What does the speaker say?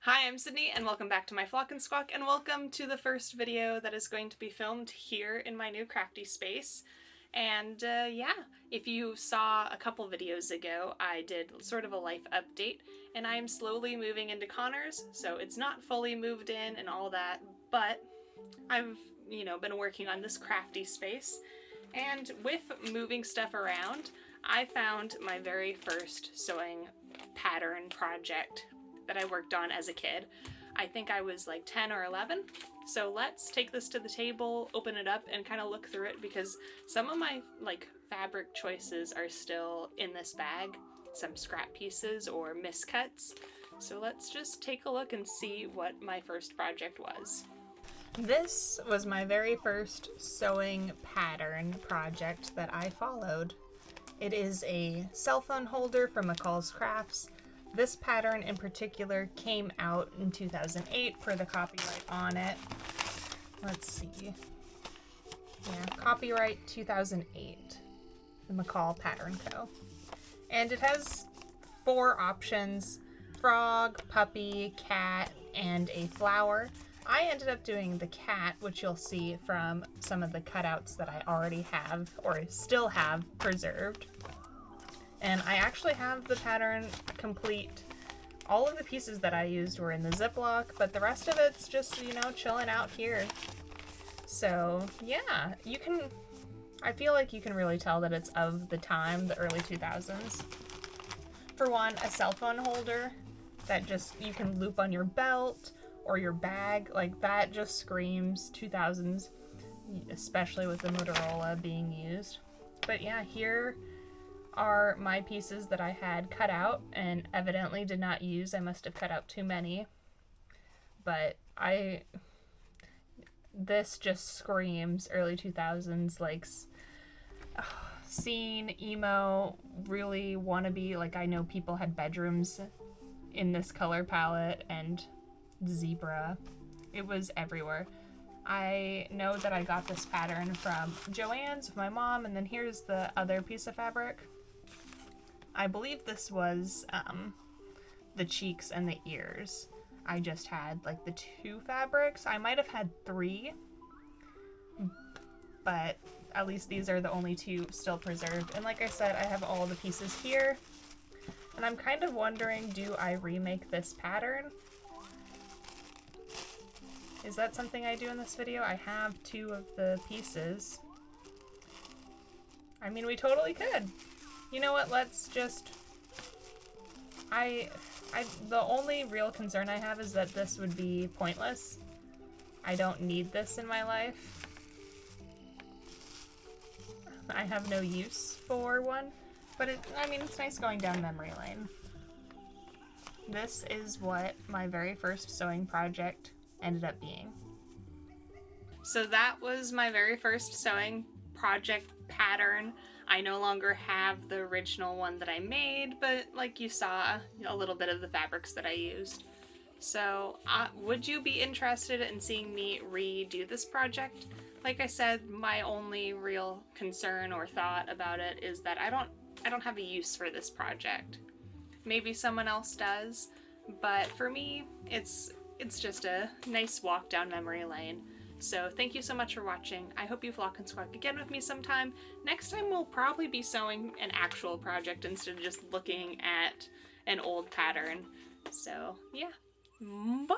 Hi, I'm Sydney, and welcome back to my Flock and Squawk, and welcome to the first video that is going to be filmed here in my new crafty space. And yeah, if you saw a couple videos ago, I did sort of a life update, and I am slowly moving into Connors, so it's not fully moved in and all that, but I've, been working on this crafty space. And with moving stuff around, I found my very first sewing pattern project that I worked on as a kid. I think I was like 10 or 11. So let's take this to the table, open it up, and kind of look through it because some of my fabric choices are still in this bag, some scrap pieces or miscuts. So let's just take a look and see what my first project was. This was my very first sewing pattern project that I followed. It is a cell phone holder from McCall's Crafts. This pattern in particular came out in 2008 per the copyright on it. Let's see. Yeah, copyright 2008, the McCall Pattern Co. And it has 4 options: frog, puppy, cat, and a flower. I ended up doing the cat, which you'll see from some of the cutouts that I already have or still have preserved. And I actually have the pattern complete. All of the pieces that I used were in the Ziploc, but the rest of it's just, chilling out here. So yeah, I feel like you can really tell that it's of the time, the early 2000s. For one, a cell phone holder that just, you can loop on your belt or your bag, like that just screams 2000s, especially with the Motorola being used. But yeah, here are my pieces that I had cut out and evidently did not use. I must have cut out too many. But this just screams early 2000s, like scene, emo, really wannabe. Like, I know people had bedrooms in this color palette, and zebra. It was everywhere. I know that I got this pattern from Joann's with my mom, and then here's the other piece of fabric. I believe this was the cheeks and the ears. I just had like the 2 fabrics. I might have had 3, but at least these are the only 2 still preserved. And like I said, I have all the pieces here. And I'm kind of wondering, do I remake this pattern? Is that something I do in this video? I have 2 of the pieces. I mean, we totally could. You know what, let's just... the only real concern I have is that this would be pointless. I don't need this in my life. I have no use for one, but it's nice going down memory lane. This is what my very first sewing project ended up being. So that was my very first sewing project pattern. I no longer have the original one that I made, but like you saw, a little bit of the fabrics that I used. So would you be interested in seeing me redo this project? Like I said, my only real concern or thought about it is that I don't have a use for this project. Maybe someone else does, but for me, it's just a nice walk down memory lane. So thank you so much for watching. I hope you flock and squawk again with me sometime. Next time we'll probably be sewing an actual project instead of just looking at an old pattern. So yeah, bye!